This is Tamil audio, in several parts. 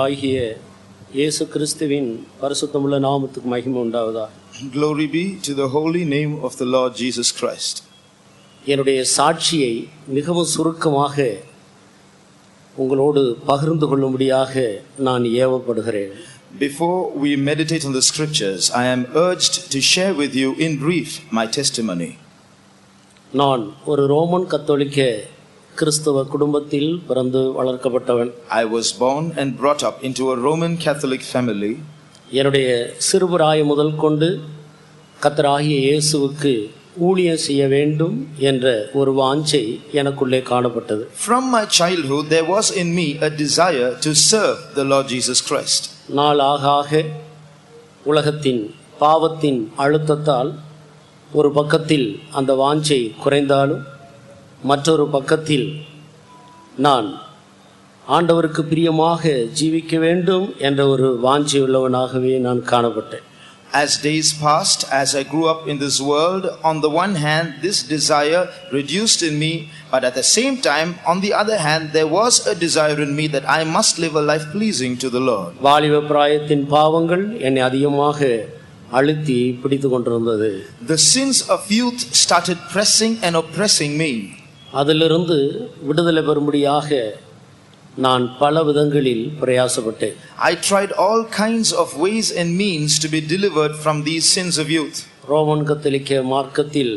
ஆண்டவராகிய இயேசு கிறிஸ்துவின் பரிசுத்தமுள்ள நாமத்துக்கு மகிமை உண்டாவதாக. Glory be to the holy name of the Lord Jesus Christ. என்னுடைய சாட்சியை மிகவும் சுருக்கமாக உங்களோடு பகிர்ந்து கொள்ளும்படியாக நான் ஏவப்படுகிறேன். Before we meditate on the scriptures, I am urged to share with you in brief my testimony. நான் ஒரு ரோமன் கத்தோலிக்க கிறிஸ்தவ குடும்பத்தில் பிறந்து வளர்க்கப்பட்டவன். I was born and brought up into a Roman Catholic family. என்னுடைய சிறுபிராய முதல் கொண்டு கர்த்தராகிய இயேசுவுக்கு ஊழியம் செய்ய வேண்டும் என்ற ஒரு வாஞ்சை எனக்குள்ளே காணப்பட்டது. From my childhood there was in me a desire to serve the Lord Jesus Christ. நாள் ஆக உலகத்தின் பாவத்தின் அழுத்தத்தால் ஒரு பக்கத்தில் அந்த வாஞ்சை குறைந்தாலும் மற்றொரு பக்கத்தில் நான் ஆண்டவருக்கு பிரியமாக ஜீவிக்க வேண்டும் என்ற ஒரு வாஞ்சை உள்ளவனாகவே நான் காணப்பட்டேன். As days passed, as I grew up in this world, on the one hand this desire reduced in me, but at the same time, on the other hand, there was a desire in me that I must live a life pleasing to the Lord. வாலிப பிராயத்தின் பாவங்கள் என்னை அதிகமாக அழுத்தி பிடித்து கொண்டிருந்தது. The sins of youth started pressing and oppressing me. அதிலிருந்து விடுதலை பெறும்படியாக நான் பல விதங்களில் பிரயாசப்பட்டேன். I tried all kinds of ways and means to be delivered from these sins of youth. Roman கத்தோலிக்க மார்க்கத்தில்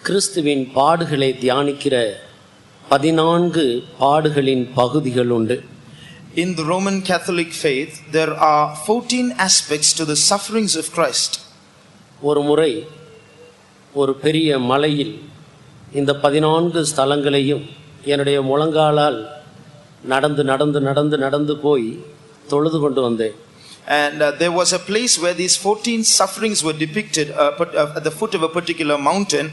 கிறிஸ்துவின் பாடுகளை தியானிக்கிற 14 பாடுகளின் பகுதிகள் உண்டு. In the Roman Catholic faith, there are 14 aspects to the sufferings of Christ. ஒரு முறை ஒரு பெரிய மலையில் இந்த 14 ஸ்தலங்களையும் என்னுடைய முழங்காலால் நடந்து போய் தொழுது கொண்டு வந்தேன். And there was a place where these 14 sufferings were depicted at the foot of a particular mountain,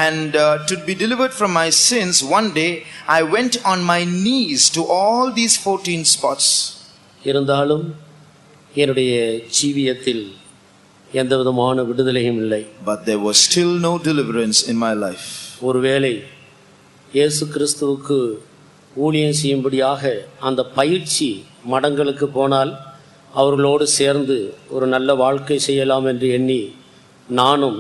and to be delivered from my sins, one day I went on my knees to all these 14 spots. இருந்தாலும் என்னுடைய ஜீவியத்தில் எந்த விதமான விடுதலையும் இல்லை. But there was still no deliverance in my life. ஒருவேளை இயேசு கிறிஸ்துவுக்கு ஊழியம் செய்யும்படியாக அந்த பயிற்சி மடங்களுக்கு போனால் அவர்களோடு சேர்ந்து ஒரு நல்ல வாழ்க்கை செய்யலாம் என்று எண்ணி நானும்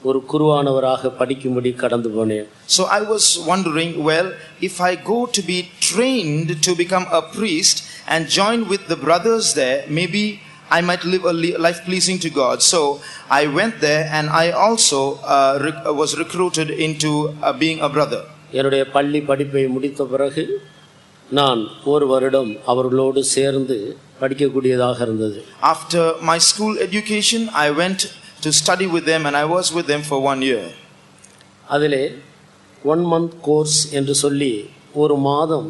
ஒரு குருவானவராக படிக்கும்படி கடந்து போனேன். So I was wondering, well, if I go to be trained to become a priest and join with the brothers there, maybe I might live a life pleasing to God. So I went there and I also was recruited into being a brother. என்னுடைய பள்ளி படிப்பை முடித்த பிறகு நான் ஒரு வருடம் அவர்களோடு சேர்ந்து படிக்கக்கூடியதாக இருந்தது. After my school education, I went to study with them and I was with them for 1 year. அதிலே 1 month கோர்ஸ் என்று சொல்லி ஒரு மாதம்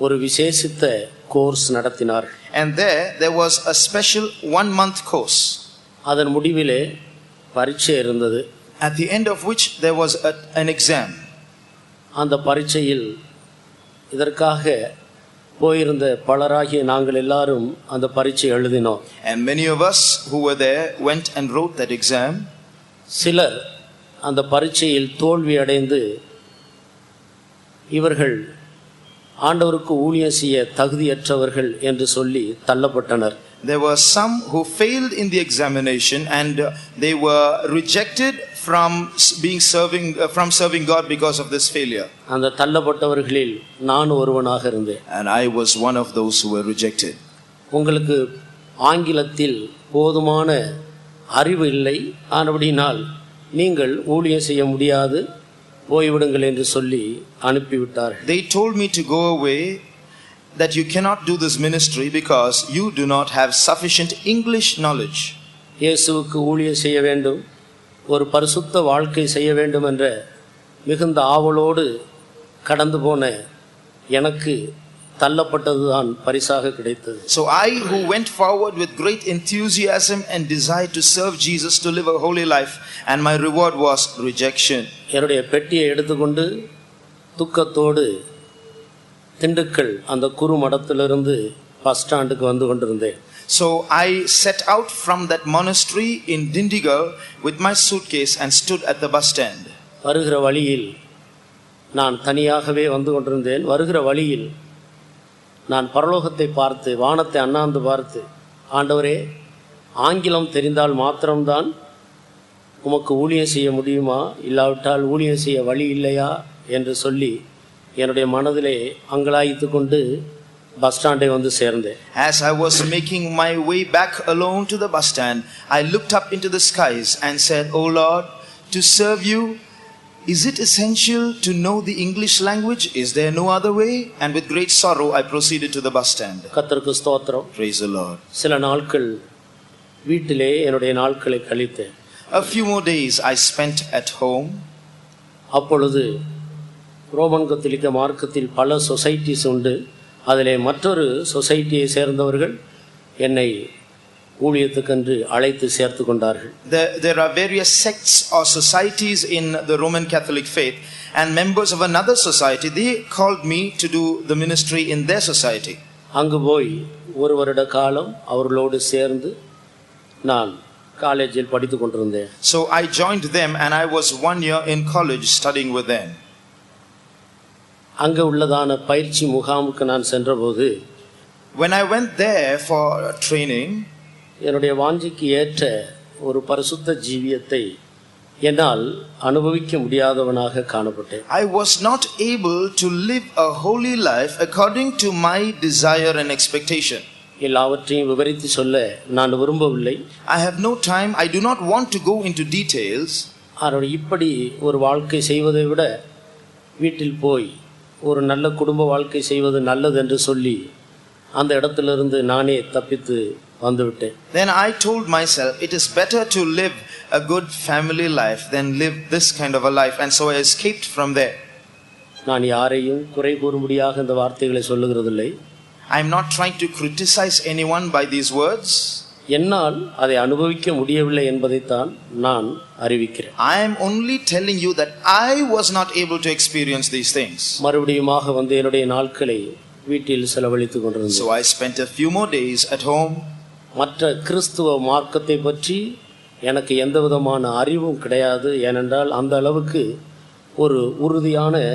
ஒரு விசேஷித்த கோர்ஸ் நடத்தினார். And there was a special 1 month course. அதன் முடிவிலே பரீட்சை இருந்தது. At the end of which there was an exam. அந்த பரீட்சையில் இதற்காக போயிருந்த பலராகிய நாங்கள் எல்லாரும் அந்த பரீட்சை எழுதினோம். And many of us who were there went and wrote that exam. சிலர் அந்த பரீட்சையில் தோல்வி அடைந்து இவர்கள் ஆண்டவருக்கு ஊழியம் செய்ய தகுதியற்றவர்கள் என்று சொல்லி தள்ளப்பட்டனர். There were some who failed in the examination and they were rejected from serving God because of this failure. அந்த தள்ளப்பட்டவர்களில் நான் ஒருவனாக இருந்தேன். And I was one of those who were rejected. உங்களுக்கு ஆங்கிலத்தில் போதுமான அறிவு இல்லை, ஆனபடினால் நீங்கள் ஊழியம் செய்ய முடியாது, போய்விடுங்கள் என்று சொல்லி அனுப்பிவிட்டார். They told me to go away, that you cannot do this ministry because you do not have sufficient English knowledge. இயேசுவுக்கு ஊழியம் செய்ய வேண்டும், ஒரு பரிசுத்த வாழ்க்கை செய்ய வேண்டும் என்ற மிகுந்த ஆவலோடு கடந்து போன எனக்கு தள்ளப்பட்டதுதான் பரிசாக கிடைத்தது. So I who went forward with great enthusiasm and desire to serve Jesus, to live a holy life, and my reward was rejection. என்னுடைய பெட்டியை எடுத்துக்கொண்டு துக்கத்தோடு திண்டுக்கல் அந்த குரு மடத்திலிருந்து பஸ் ஸ்டாண்டுக்கு வந்து கொண்டிருந்தேன். So I set out from that monastery in Dindigal with my suitcase and stood at the bus stand. வருகிற வழியில் நான் தனியாகவே வந்து கொண்டிருந்தேன். வருகிற வழியில் நான் பரலோகத்தை பார்த்து வானத்தை அண்ணாந்து பார்த்து, ஆண்டவரே, ஆங்கிலம் தெரிந்தால் மாத்திரம்தான் உமக்கு ஊழியம் செய்ய முடியுமா, இல்லாவிட்டால் ஊழியம் செய்ய வழி இல்லையா என்று சொல்லி என்னுடைய மனதிலே அங்கலாய்த்து கொண்டு பஸ் ஸ்டாண்டை வந்து சேர்ந்தேன். As I was making my way back alone to the bus stand, I looked up into the skies and said, "Oh Lord, to serve you, is it essential to know the English language? Is there no other way?" And with great sorrow I proceeded to the bus stand. கர்த்தருக்கு ஸ்தோத்திரம். Praise the Lord. சில நாட்கள் வீட்டிலே என்னுடைய நாட்களை கழித்தேன். A few more days I spent at home. அப்பொழுது ரோமன் கத்தோலிக்க மார்க்கத்தில் பல சொசைட்டிஸ் உண்டு. அதிலே மற்றொரு சொசைட்டியை சேர்ந்தவர்கள் என்னை ஊழியத்துக்கென்று அழைத்து சேர்த்து கொண்டார்கள். There are various sects or societies in the Roman Catholic faith, and members of another society, they called me to do the ministry in their society. அங்கு போய் ஒரு வருட காலம் அவர்களோடு சேர்ந்து நான் காலேஜில் படித்து கொண்டிருந்தேன். So I joined them and I was 1 year in college studying with them. அங்கே உள்ளதான பயிற்சி முகாமுக்கு நான் சென்றபோது, When I went there for training, என்னுடைய வாஞ்சிக்கு ஏற்ற ஒரு பரிசுத்த ஜீவியத்தை என்னால் அனுபவிக்க முடியாதவனாக காணப்பட்டேன். I was not able to live a holy life according to my desire and expectation. எல்லாவற்றையும் விவரித்து சொல்ல நான் விரும்பவில்லை. I have no time. I do not want to go into details. ஆனால் இப்படி ஒரு வாழ்க்கை செய்வதை விட வீட்டில் போய் ஒரு நல்ல குடும்ப வாழ்க்கை செய்வது நல்லது என்று சொல்லி அந்த இடத்திலிருந்து நானே தப்பித்து வந்துவிட்டேன். Then I told myself it is better to live a good family life than live this kind of a life, and so I escaped from there. நான் யாரையும் குறை கூறும்படியாக இந்த வார்த்தைகளை சொல்லுகிறதில்லை. I am not trying to criticize anyone by these words. என்னால் அதை அனுபவிக்க முடியவில்லை என்பதைத்தான் நான் அறிவிக்கிறேன். I am only telling you that I was not able to experience these things. மறுபடியுமாக வந்து என்னுடைய நாட்களை வீட்டில் செலவழித்துக் கொண்டிருந்தேன். So I spent a few more days at home. மற்ற கிறிஸ்துவ மார்க்கத்தை பற்றி எனக்கு எந்த விதமான அறிவும் கிடையாது. ஏனென்றால் அந்த அளவுக்கு ஒரு உறுதியான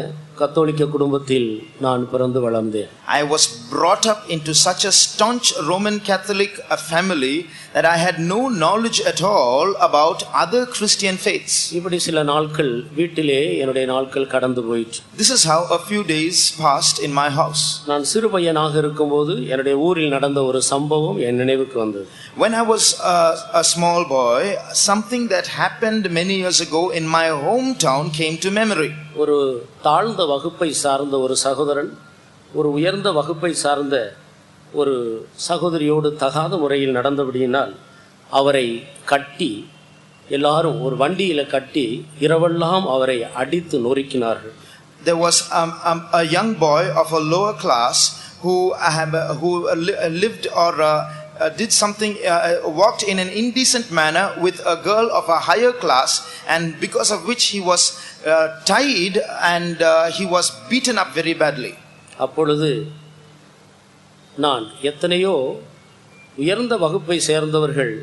கத்தோலிக்க குடும்பத்தில் நான் பிறந்து வளர்ந்தேன். I was brought up into such a staunch Roman Catholic family that I had no knowledge at all about other Christian faiths. இப்படி சில நாட்கள் வீட்டிலே என்னுடைய நாட்கள் கடந்து போயிற்று. This is how a few days passed in my house. நான் சிறு பையனாக இருக்கும்போது என்னுடைய ஊரில் நடந்த ஒரு சம்பவம் என் நினைவுக்கு வந்தது. When I was a small boy, something that happened many years ago in my hometown came to memory. ஒரு தாழ்ந்த வகுப்பை சார்ந்த ஒரு சகோதரன் ஒரு உயர்ந்த வகுப்பை சார்ந்த ஒரு சகோதரியோடு தகாத முறையில் நடந்தபடியினால் அவரை கட்டி எல்லாரும் ஒரு வண்டியில் கட்டி இரவெல்லாம் அவரை அடித்து நொறுக்கினார்கள். There was a young boy of a lower class who lived or did something, walked in an indecent manner with a girl of a higher class, and because of which he was tied and he was beaten up very badly. அப்பொழுது நான் எத்தனையோ உயர்ந்த வகுப்பை சேர்ந்தவர்கள்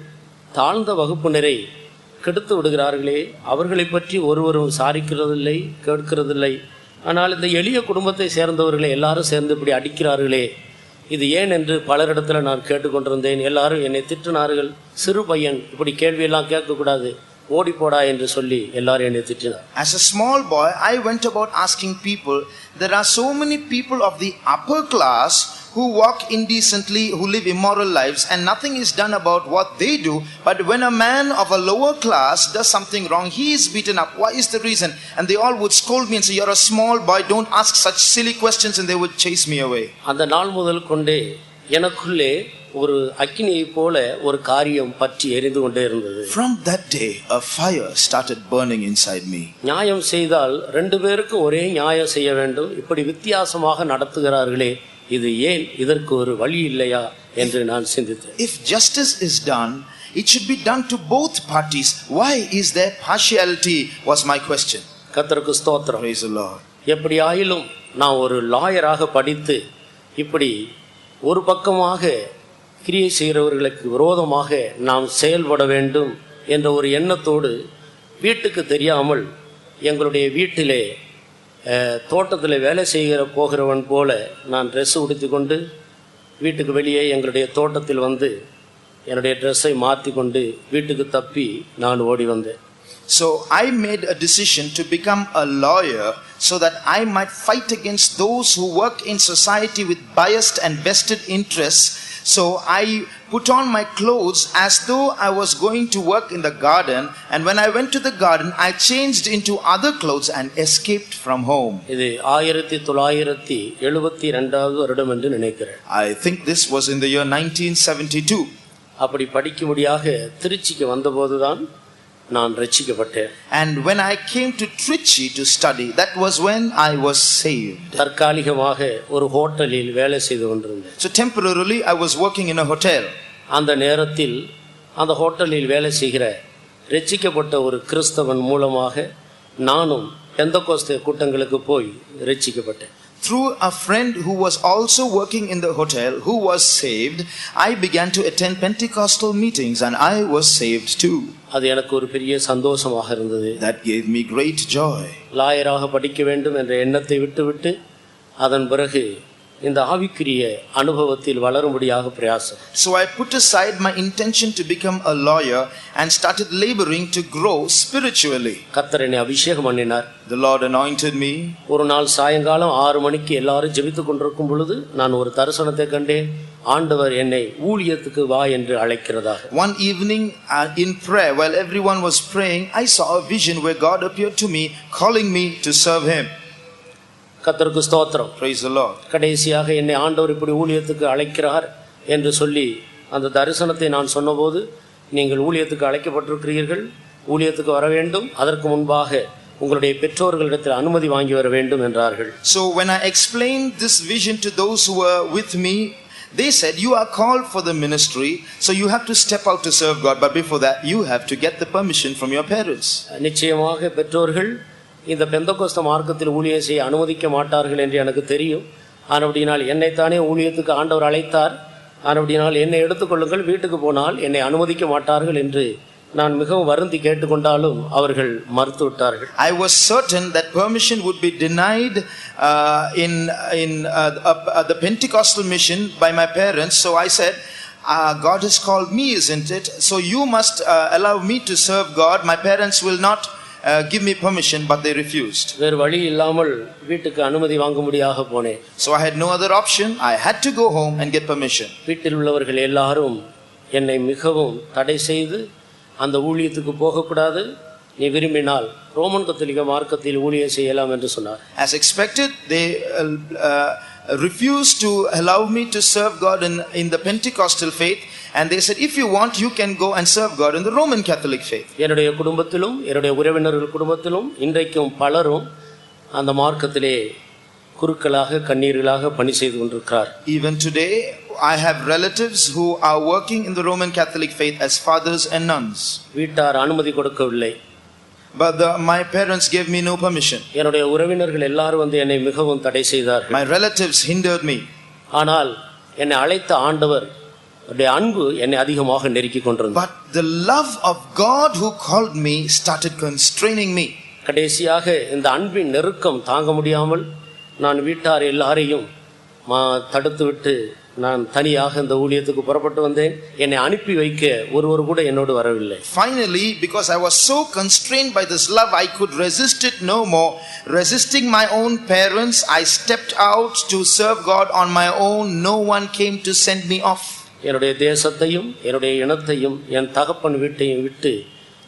தாழ்ந்த வகுப்பினரை கெடுத்து விடுகிறார்களே, அவர்களை பற்றி ஒருவரும் விசாரிக்கிறதில்லை, கேட்கிறதில்லை. ஆனால் இந்த எளிய குடும்பத்தை சேர்ந்தவர்களை எல்லாரும் சேர்ந்து இப்படி அடிக்கிறார்களே, இது ஏன் என்று பலரிடத்தில் நான் கேட்டுக்கொண்டிருந்தேன். எல்லாரும் என்னை திட்டினார்கள். சிறு பையன், இப்படி கேள்வியெல்லாம் கேட்கக்கூடாது, ஓடிப்போடா என்று சொல்லி எல்லாரும் என்னை திட்டினார். As a small boy, I went about asking people. There are so many people of the upper class who walk indecently, who live immoral lives, and nothing is done about what they do. But when a man of a lower class does something wrong, he is beaten up. Why is the reason? And they all would scold me and say, "You're a small boy, don't ask such silly questions," and they would chase me away. அந்த நாள் முதல் கொண்டே எனக்குள்ளே ஒரு அக்கினியை போல ஒரு காரியம் பற்றி எரிந்து கொண்டே இருந்தது. From that day, a fire started burning inside me. நியாயம் செய்தால் ரெண்டு பேருக்கு ஒரே நியாயம் செய்ய வேண்டும், இப்படி வித்தியாசமாக நடத்துகிறார்களே, இது ஏன், இதற்கு ஒரு வழி இல்லையா என்று நான் சிந்தித்தேன். If justice is done, it should be done to both parties. Why is there partiality? Was my question. கர்த்தருக்கு ஸ்தோத்திரம். Praise the Lord. எப்படி ஆயிலும் நான் ஒரு லாயராக படித்து இப்படி ஒரு பக்கமாக கிரியை செய்கிறவர்களுக்கு விரோதமாக நாம் செயல்பட வேண்டும் என்ற ஒரு எண்ணத்தோடு வீட்டுக்கு தெரியாமல் எங்களுடைய வீட்டிலே தோட்டத்தில் வேலை செய்கிற போகிறவன் போல நான் ட்ரெஸ் உடுத்தி கொண்டு வீட்டுக்கு வெளியே எங்களுடைய தோட்டத்தில் வந்து என்னுடைய ட்ரெஸ்ஸை மாற்றி கொண்டு வீட்டுக்கு தப்பி நான் ஓடி வந்தேன். So I made a decision to become a lawyer so that I might fight against those who work in society with biased and vested interests. So I put on my clothes as though I was going to work in the garden, and when I went to the garden I changed into other clothes and escaped from home. இது 1972 வருடம் என்று நினைக்கிறேன். I think this was in the year 1972. அப்படி படிக்கும்படியாக திருச்சிக்கு வந்தபோதுதான் நான் ரட்சிக்கப்பட்டேன். And when I came to Trichy to study, that was when I was saved. தற்காலிகமாக ஒரு ஹோட்டலில் வேலை செய்து கொண்டிருந்தேன். So temporarily I was working in a hotel. அந்த நேரத்தில் அந்த ஹோட்டலில் வேலை செய்கிற ரட்சிக்கப்பட்ட ஒரு கிறிஸ்தவன் மூலமாக நானும் பெந்தகோஸ்தே கூட்டங்களுக்கு போய் ரட்சிக்கப்பட்டேன். Through a friend who was also working in the hotel, who was saved, I began to attend Pentecostal meetings and I was saved too. அது எனக்கு ஒரு பெரிய சந்தோஷமாக இருந்தது. That gave me great joy. லாயராக படிக்க வேண்டும் என்ற எண்ணத்தை விட்டுவிட்டு அதன் பிறகு இந்த ஆவிக்குரிய அனுபவத்தில் வளரும்படியாக பிரயாசம். So I put aside my intention to become a lawyer and started laboring to grow spiritually. கர்த்தர் என்னை அபிஷேகம் பண்ணினார். The Lord anointed me. ஒரு நாள் சாயங்காலம் 6 மணிக்கு எல்லாரும் ஜெபித்துக் கொண்டிருக்கும் பொழுது நான் ஒரு தரிசனத்தை கண்டேன். ஆண்டவர் என்னை ஊழியத்துக்கு வா என்று அழைக்கிறதாக. One evening in prayer, while everyone was praying, I saw a vision where God appeared to me, calling me to serve Him. கர்த்தருக்கு ஸ்தோத்திரம். Praise the Lord. கடைசியாக என்னை ஆண்டவர் இப்படி ஊழியத்துக்கு அழைக்கிறார் என்று சொல்லி அந்த தரிசனத்தை நான் சொன்னபோது, நீங்கள் ஊழியத்துக்கு அழைக்கப்பட்டிருக்கிறீர்கள், ஊழியத்துக்கு வர வேண்டும், அதற்கு முன்பாக உங்களுடைய பெற்றோர்களிடத்தில் அனுமதி வாங்கி வர வேண்டும் என்றார்கள். So when I explained this vision to those who were with me, they said, you are called for the ministry, so you have to step out to serve God, but before that you have to get the permission from your parents. நிச்சயமாக பெற்றோர்கள் இந்த பெந்தகோஸ்த மார்க்கத்தில் ஊழியம் செய்ய அனுமதிக்க மாட்டார்கள் என்று எனக்கு தெரியும். ஆனபடினால் என்னைத்தானே ஊழியத்துக்கு ஆண்டவர் அழைத்தார். ஆனபடினால் என்னை எடுத்துக்கொள்ளுங்கள், வீட்டுக்கு போனால் என்னை அனுமதிக்க மாட்டார்கள் என்று நான் மிகவும் வருந்தி கேட்டுக்கொண்டாலும் அவர்கள் மறுத்து விட்டார்கள். I was certain that permission would be denied in the Pentecostal mission by my parents, so I said, God has called me, isn't it? So you must allow me to serve God. My parents will not give me permission, but they refused. வேறு வழி இல்லாமல் வீட்டுக்கு அனுமதி வாங்கும்படியாக போனேன். So I had no other option. I had to go home and get permission. வீட்டில் உள்ளவர்கள் எல்லாரும் என்னை மிகவும் தடை செய்து அந்த ஊழியத்துக்கு போகக்கூடாது, நீ விரும்பினால் ரோமன் கத்தோலிக்க மார்க்கத்தில் ஊழியம் செய்யலாம் என்று சொன்னார். As expected, they refused to allow me to serve God in the Pentecostal faith, and they said, if you want, you can go and serve God in the Roman Catholic faith. என்னுடைய குடும்பத்திலும் என்னுடைய உறவினர்கள் குடும்பத்திலும் இன்றைக்கும் பலரும் அந்த மார்க்கத்திலே குருக்களாக கண்ணீர்களாக பணி செய்து கொண்டிருக்கிறார். Even today I have relatives who are working in the Roman Catholic faith as fathers and nuns. வீட்டார் அனுமதி கொடுக்கவில்லை. But my parents gave me no permission. என்னுடைய உறவினர்கள் எல்லாரும் வந்து என்னை மிகவும் தடை செய்தார்கள். My relatives hindered me. ஆனால் என்னை அழைத்த ஆண்டவர் அவருடைய அன்பு என்னை அதிகமாக நெருக்கிக் கொண்டிருந்தது. But the love of God who called me started constraining me. கடைசியாக இந்த அன்பின் நெருக்கம் தாங்க முடியாமல் நான் வீட்டார் எல்லாரையும் தடுத்துவிட்டு நான் தனியாக இந்த ஊழியத்துக்கு புறப்பட்டு வந்தேன். என்னை அனுப்பி வைக்க ஒருவர் கூட என்னோடு வரவில்லை. Finally, because I was so constrained by this love, I could resist it no more. Resisting my own parents, I stepped out to serve God on my own. No one came to send me off. என்னுடைய தேசத்தையும் என்னுடைய இனத்தையும் என் தகப்பன் வீட்டையும் விட்டு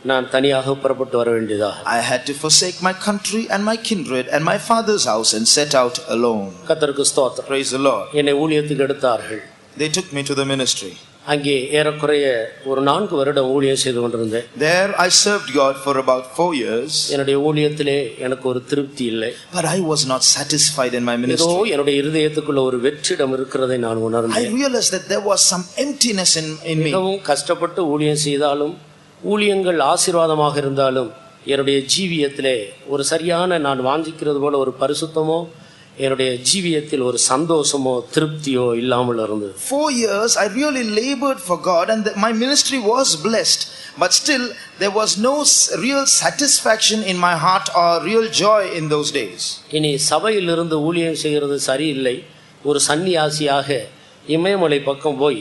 நான் தனியாக புறப்பட்டு வர வேண்டியதாக. I had to forsake my country and my kindred and my father's house and set out alone. கர்த்தருக்கு ஸ்தோத்திரம். Praise the Lord. என்னை ஊழியத்துக்கு எடுத்தார்கள். They took me to the ministry. அங்கே ஏறக்குறைய ஒரு 4 வருடம் ஊழியம் செய்து கொண்டிருந்தேன். There I served God for about 4 years. என்னுடைய ஊழியத்திலே எனக்கு ஒரு திருப்தி இல்லை. But I was not satisfied in my ஏதோ ministry. என்னுடைய இருதயத்துக்குள்ள ஒரு வெற்றிடம் இருக்கிறதை நான் I உணர்ந்தேன். realized that there was some emptiness in me. மிகவும் கஷ்டப்பட்டு ஊழியம் செய்தாலும் ஊழியங்கள் ஆசீர்வாதமாக இருந்தாலும் என்னுடைய ஜீவியத்திலே ஒரு சரியான நான் வாஞ்சிக்கிறது போல ஒரு பரிசுத்தமோ என்னுடைய ஜீவியத்தில் ஒரு சந்தோஷமோ திருப்தியோ இல்லாமல் இருந்தது. 4 years I really labored for God and my ministry was blessed, but still there was no real satisfaction in my heart or real joy in those days. இனி சபையிலிருந்து ஊழியம் செய்கிறது சரியில்லை, ஒரு சன்னியாசியாக இமயமலை பக்கம் போய்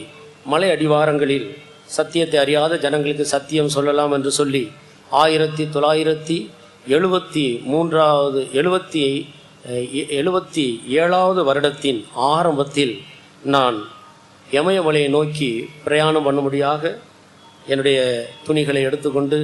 மலை அடிவாரங்களில் சத்தியத்தை அறியாத ஜனங்களுக்கு சத்தியம் சொல்லலாம் என்று சொல்லி 1977 வருடத்தின் ஆரம்பத்தில் நான் இமயமலையை நோக்கி பிரயாணம் பண்ணும்படியாக என்னுடைய துணிகளை எடுத்துக்கொண்டு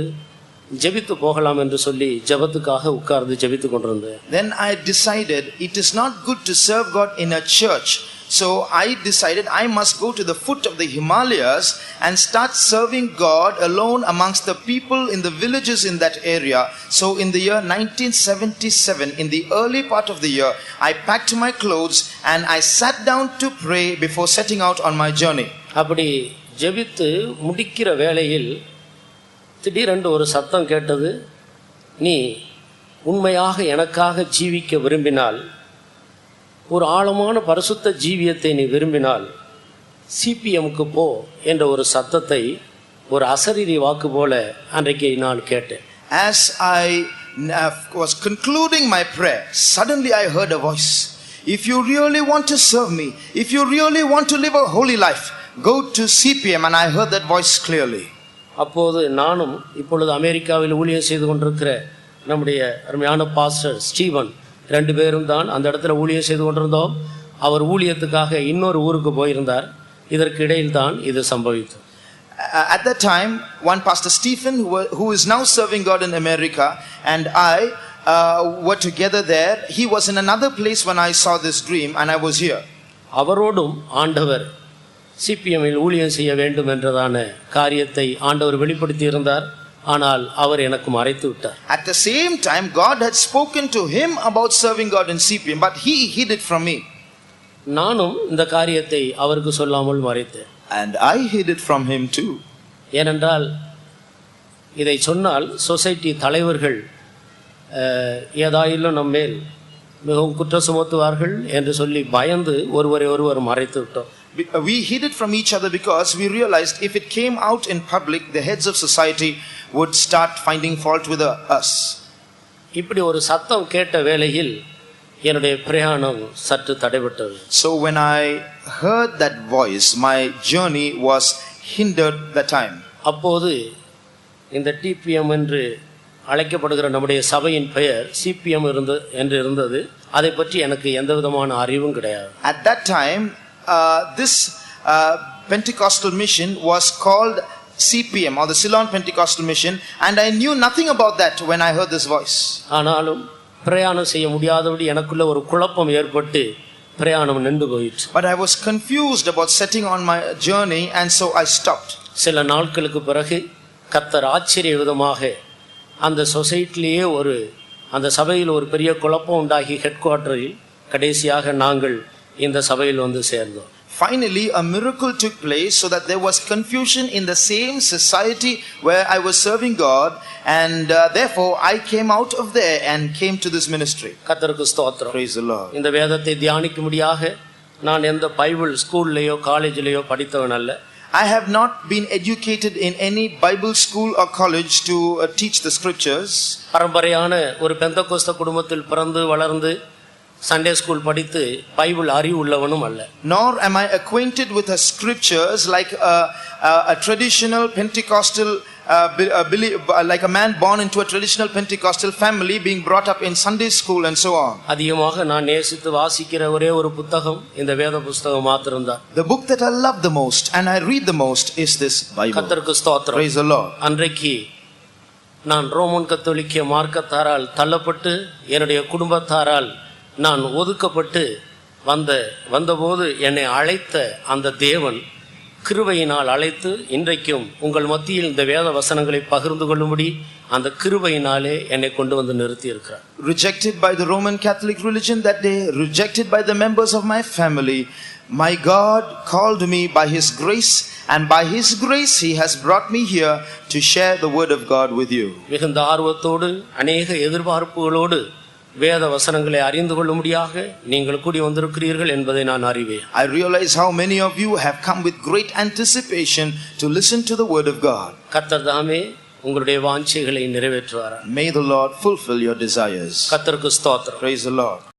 ஜெபித்து போகலாம் என்று சொல்லி ஜெபத்துக்காக உட்கார்ந்து ஜெபித்து கொண்டிருந்தேன். Then I decided it is not good to serve God in a church. So I decided I must go to the foot of the Himalayas and start serving God alone amongst the people in the villages in that area. So in the year 1977, in the early part of the year, I packed my clothes and I sat down to pray before setting out on my journey. அப்படி ஜெபித்து முடிக்கிற வேளையில் திடீரென்று ஒரு சத்தம் கேட்டது. நீ உண்மையாக எனக்காக ஜீவிக்க விரும்பினால், ஒரு ஆழமான பரிசுத்த ஜீவியத்தை நீ விரும்பினால் சிபிஎம்க்கு போ என்ற ஒரு சத்தத்தை ஒரு அசரீரி வாக்கு போல அன்றைக்கு நான் கேட்டேன். As I was concluding my prayer, suddenly I heard a voice. If you really want to serve me, if you really want to live a holy life, go to CPM. And I heard that voice clearly. அப்போது நானும் இப்பொழுது அமெரிக்காவில் ஊழியம் செய்து கொண்டிருக்கிற நம்முடைய அருமையான பாஸ்டர் ஸ்டீவன் 2 பேரும் தான் அந்த இடத்துல ஊழியம் செய்து கொண்டிருந்தோம். அவர் ஊழியத்துக்காக இன்னொரு ஊருக்கு போயிருந்தார். இதற்கு இடையில் தான் இது சம்பவித்தது. At that time, one Pastor Stephen, who is now serving God in America, and I were together there. He was in another place when I saw this dream, and I was here. அவரோடும் ஆண்டவர் சிபிஎம்மில் ஊழியம் செய்ய வேண்டும் என்றதான காரியத்தை ஆண்டவர் வெளிப்படுத்தி இருந்தார். ஆனால் அவர் எனக்கு மறைத்து விட்டார். At the same time, God had spoken to him about serving God in CPM, but he hid it from me. நானும் இந்த காரியத்தை அவருக்கு சொல்லாமல் மறைத்தேன். And I hid it from him too. ஏனென்றால் இதை சொன்னால் சொசைட்டி தலைவர்கள் ஏதாயிலும் நம்மேல் மிகவும் குற்றம் சுமத்துவார்கள் என்று சொல்லி பயந்து ஒருவரை ஒருவர் மறைத்து விட்டோம். We hid it from each other because we realized if it came out in public, the heads of society would start finding fault with us. இப்படி ஒரு சத்தம் கேட்ட வேளையில் என்னுடைய பிரயாணம் சற்று தடைபட்டது. So when I heard that voice, my journey was hindered that time. அப்போது இந்த டிபிஎம் என்று அழைக்கப்படுகிற நம்முடைய சபையின் பெயர் சிபிஎம் என்று இருந்தது. அதை பற்றி எனக்கு எந்த விதமான அறிவும் கிடையாது. At that time, this Pentecostal mission was called CPM, or the Ceylon Pentecostal Mission, and I knew nothing about that when I heard this voice. ஆனாலும் பிரயாணம் செய்ய முடியாதபடி எனக்குள்ள ஒரு குழப்பம் ஏற்பட்டு பிரயாணம் நின்று போயிற்று. But I was confused about setting on my journey, and so I stopped. சில நாட்களுக்கு பிறகு கர்த்தர் ஆச்சரிய விதமாக அந்த சொசைட்டிலேயே அந்த சபையில் ஒரு பெரிய குழப்பம் உண்டாகி ஹெட் குவார்ட்டரில் கடைசியாக நாங்கள் இந்த சபையில் வந்து சேர்ந்தோம். Finally, a miracle took place so that there was confusion in the same society where I was serving God, and therefore I came out of there and came to this ministry. கர்த்தருக்கு ஸ்தோத்திரம். Praise the Lord. இந்த வேதத்தை தியானிக்கும்படியாக நான் எந்த பைபிள் ஸ்கூல்லையோ காலேஜ்லையோ படித்தவன் அல்ல. I have not been educated in any Bible school or college to teach the scriptures. பரம்பரையான ஒரு பெந்தகோஸ்த குடும்பத்தில் பிறந்து வளர்ந்து சண்டே ஸ்கூல் படித்து பைபிள் அறிவு உள்ளவனும் அல்ல. Nor am I acquainted with the scriptures like a traditional Pentecostal like a man born into a traditional Pentecostal family being brought up in Sunday school and so on. அதிகமாக நான் நேசித்து வாசிக்கிற ஒரே ஒரு புத்தகம் இந்த வேத புத்தகம் மாத்திரம்தான். The book that I love the most and I read the most is this Bible. கர்த்தருக்கு ஸ்தோத்திரம். Praise the Lord. அன்றைக்கு நான் ரோமன் கத்தோலிக்க மார்க்கத்தாரால் தள்ளப்பட்டு என்னுடைய குடும்பத்தாரால் நான் ஒதுக்கப்பட்டு வந்தபோது என்னை அழைத்த அந்த தேவன் கிருபையினால் அழைத்து இன்றைக்கும் உங்கள் மத்தியில் இந்த வேத வசனங்களை பகிர்ந்து கொள்ளும்படி அந்த கிருபையினாலே என்னை கொண்டு வந்து நிறுத்தி இருக்கிறார். Rejected by the Roman Catholic religion that day, rejected by the members of my family, my God called me by His grace, and by His grace He has brought me here to share the word of God with you. மிகுந்த ஆர்வத்தோடு அநேக எதிர்பார்ப்புகளோடு வேத வசனங்களை அறிந்து கொள்ளும்படியாக நீங்கள் கூடி வந்திருக்கிறீர்கள் என்பதை நான் அறிவேன். I realize how many of you have come with great anticipation to listen to the word of God. கர்த்தர் தாமே உங்களுடைய வாஞ்சைகளை நிறைவேற்றுவார். May the Lord fulfill your desires. கர்த்தருக்கு ஸ்தோத்திரம். Praise the Lord.